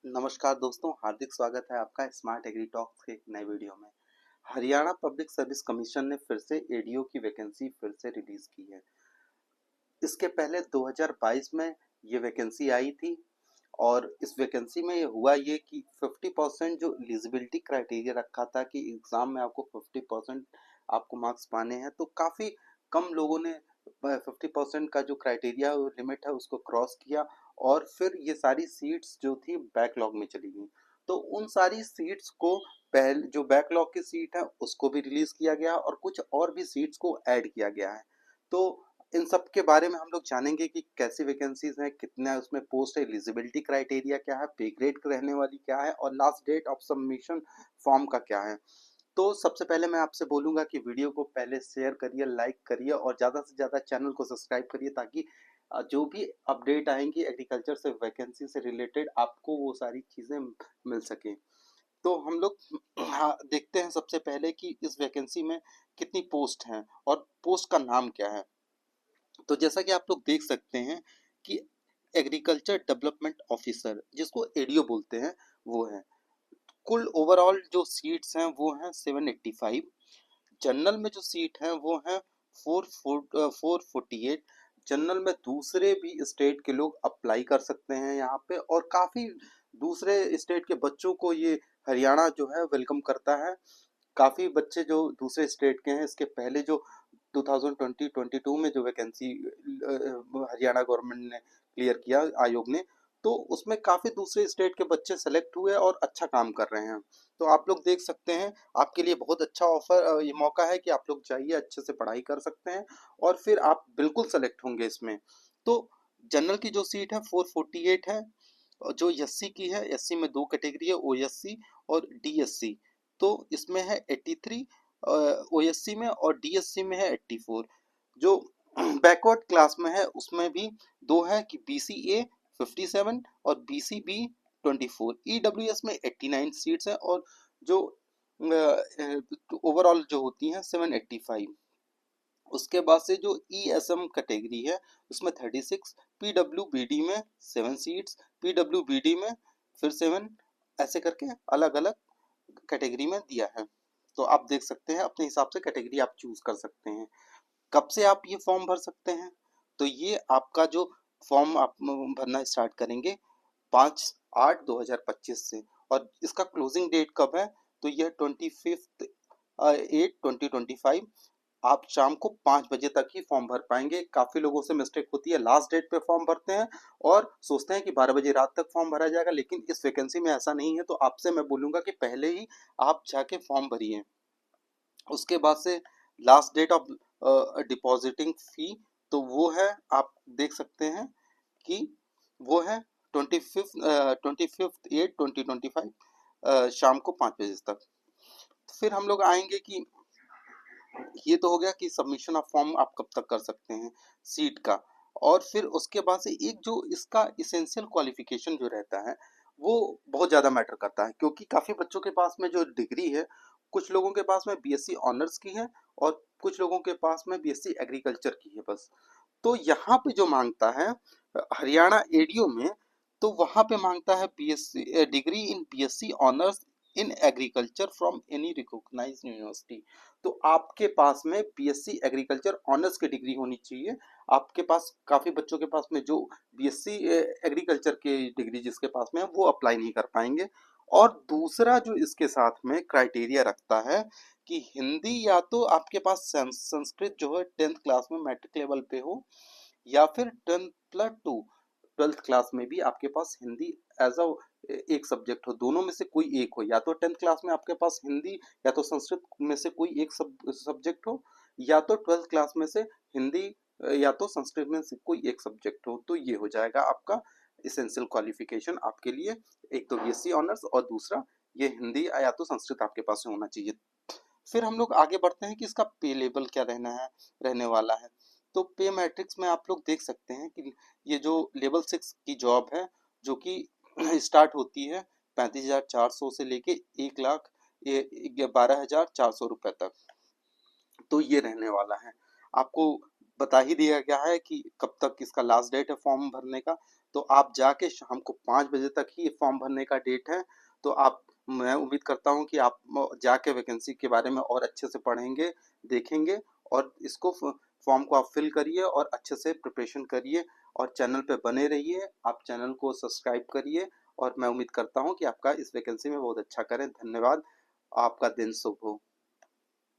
नमस्कार दोस्तों, हार्दिक स्वागत है आपका स्मार्ट एग्री टॉक्स के एक नए वीडियो में। हरियाणा पब्लिक सर्विस कमीशन ने फिर से एडीओ की वैकेंसी फिर से रिलीज की है। इसके पहले 2022 में ये वैकेंसी आई थी और इस वैकेंसी में हुआ ये कि 50% जो एलिजिबिलिटी क्राइटेरिया रखा था कि एग्ज़ाम में आपको 50% आपको मार्क्स पाने हैं, तो काफ़ी कम लोगों ने 50% का जो क्राइटेरिया लिमिट है उसको क्रॉस किया और फिर ये सारी सीट्स जो थी बैकलॉग में चली गई। तो उन सारी सीट्स को पहले जो बैकलॉग की सीट है उसको भी रिलीज़ किया गया और कुछ और भी सीट्स को ऐड किया गया है। तो इन सब के बारे में हम लोग जानेंगे कि कैसी वैकेंसीज हैं, कितना उसमें पोस्ट है, एलिजिबिलिटी क्राइटेरिया क्या है, पे ग्रेड रहने वाली क्या है और last date of submission form का क्या है। तो सबसे पहले मैं आपसे बोलूंगा कि वीडियो को पहले शेयर करिए, लाइक करिए और ज़्यादा से ज़्यादा चैनल को सब्सक्राइब करिए ताकि जो भी अपडेट आएंगी एग्रीकल्चर से वैकेंसी से रिलेटेड आपको वो सारी चीज़ें मिल सकें। तो हम लोग हाँ देखते हैं सबसे पहले कि इस वैकेंसी में कितनी पोस्ट हैं और पोस्ट का नाम क्या है। तो जैसा कि आप लोग देख सकते हैं कि एग्रीकल्चर डेवलपमेंट ऑफिसर जिसको एडीओ बोलते हैं वो है। कुल ओवरऑल जो सीट्स हैं वो हैं 785। जनरल में जो सीट हैं वो हैं 448। जनरल में दूसरे भी स्टेट के लोग अप्लाई कर सकते हैं यहाँ पे और काफ़ी दूसरे स्टेट के बच्चों को ये हरियाणा जो है वेलकम करता है। काफ़ी बच्चे जो दूसरे स्टेट के हैं इसके पहले जो 2020-22 में जो वैकेंसी हरियाणा गवर्नमेंट ने क्लियर किया आयोग ने, तो उसमें काफ़ी दूसरे स्टेट के बच्चे सेलेक्ट हुए और अच्छा काम कर रहे हैं। तो आप लोग देख सकते हैं, आपके लिए बहुत अच्छा ऑफर ये मौका है कि आप लोग जाइए अच्छे से पढ़ाई कर सकते हैं और फिर आप बिल्कुल सेलेक्ट होंगे इसमें। तो जनरल की जो सीट है 448 है और जो एससी की है, एससी में दो कैटेगरी है, ओएससी और डीएससी। तो इसमें है 83 ओएससी में और डीएससी में है 84। जो बैकवर्ड क्लास में है उसमें भी दो है कि बीसीए 57 और बीसीबी 24। ईडब्ल्यूएस में 89 सीट्स हैं और जो ओवरऑल जो होती हैं 785। उसके बाद से जो ईएसएम कैटेगरी है उसमें 36, पीडब्ल्यूबीडी में 7 सीट्स, पीडब्ल्यूबीडी में फिर 7, ऐसे करके अलग अलग कैटेगरी में दिया है। तो आप देख सकते हैं अपने हिसाब से कैटेगरी आप चूज कर सकते हैं। कब से आप ये फॉर्म भर सकते हैं? तो ये आपका जो फॉर्म आप भरना स्टार्ट करेंगे 5/8/2025 से और इसका क्लोजिंग डेट कब है? तो यह 25/8/2025। आप शाम को 5 बजे तक ही फॉर्म भर पाएंगे। काफ़ी लोगों से मिस्टेक होती है, लास्ट डेट पे फॉर्म भरते हैं और सोचते हैं कि 12 बजे रात तक फॉर्म भरा जाएगा, लेकिन इस वैकेंसी में ऐसा नहीं है। तो आपसे मैं बोलूँगा कि पहले ही आप जाके फॉर्म भरिए। उसके बाद से लास्ट डेट ऑफ डिपॉजिटिंग फी, तो वो है, आप देख सकते हैं कि वो है 25/8/2025 शाम को 5 बजे तक। फिर हम लोग आएंगे कि ये तो हो गया कि सबमिशन ऑफ फॉर्म आप कब तक कर सकते हैं सीट का। और फिर उसके बाद से एक जो इसका इसेंशियल क्वालिफिकेशन जो रहता है वो बहुत ज़्यादा मैटर करता है, क्योंकि काफ़ी बच्चों के पास में जो डिग्री है, कुछ लोगों के पास में बीएससी ऑनर्स की है और कुछ लोगों के पास में बीएससी एग्रीकल्चर की है बस। तो यहाँ पे जो मांगता है हरियाणा एडीओ में, तो वहाँ पे मांगता है BSc degree in BSc honours in agriculture from any recognised university. तो आपके पास में बीएससी एग्रीकल्चर ऑनर्स की डिग्री होनी चाहिए। आपके पास काफ़ी बच्चों के पास में जो बीएससी एग्रीकल्चर की डिग्री जिसके पास में है वो अप्लाई नहीं कर पाएंगे। और दूसरा जो इसके साथ में क्राइटेरिया रखता है कि हिंदी या तो आपके पास संस्कृत जो है 10th क्लास में मैट्रिक लेवल पे हो, या फिर 10+2 12th क्लास में भी आपके पास हिंदी एज अ एक सब्जेक्ट हो। दोनों में से कोई एक हो, या तो 10th क्लास में आपके पास हिंदी या तो संस्कृत में से कोई एक सब्जेक्ट हो, या तो 12th क्लास में से हिंदी या तो संस्कृत में से कोई एक सब्जेक्ट हो। तो ये हो जाएगा आपका इसेंशियल क्वालिफिकेशन आपके लिए। एक तो बीएससी ऑनर्स और दूसरा ये हिंदी या तो संस्कृत आपके पास में होना चाहिए। फिर हम लोग आगे बढ़ते हैं कि इसका पे लेवल क्या रहने वाला है। तो पे मैट्रिक्स में आप लोग देख सकते हैं कि ये जो लेवल 6 की जॉब है जो कि स्टार्ट होती है 35,400 से लेके 1,12,400 रुपये तक। तो ये रहने वाला है। आपको बता ही दिया गया है कि कब तक इसका लास्ट डेट है फॉर्म भरने का। तो आप जाके शाम को 5 बजे तक ही फॉर्म भरने का डेट है। तो आप, मैं उम्मीद करता हूँ कि आप जाके वैकेंसी के बारे में और अच्छे से पढ़ेंगे, देखेंगे, और इसको फॉर्म को आप फिल करिए और अच्छे से प्रिपरेशन करिए और चैनल पे बने रहिए। आप चैनल को सब्सक्राइब करिए और मैं उम्मीद करता हूँ कि आपका इस वैकेंसी में बहुत अच्छा करें। धन्यवाद। आपका दिन शुभ हो।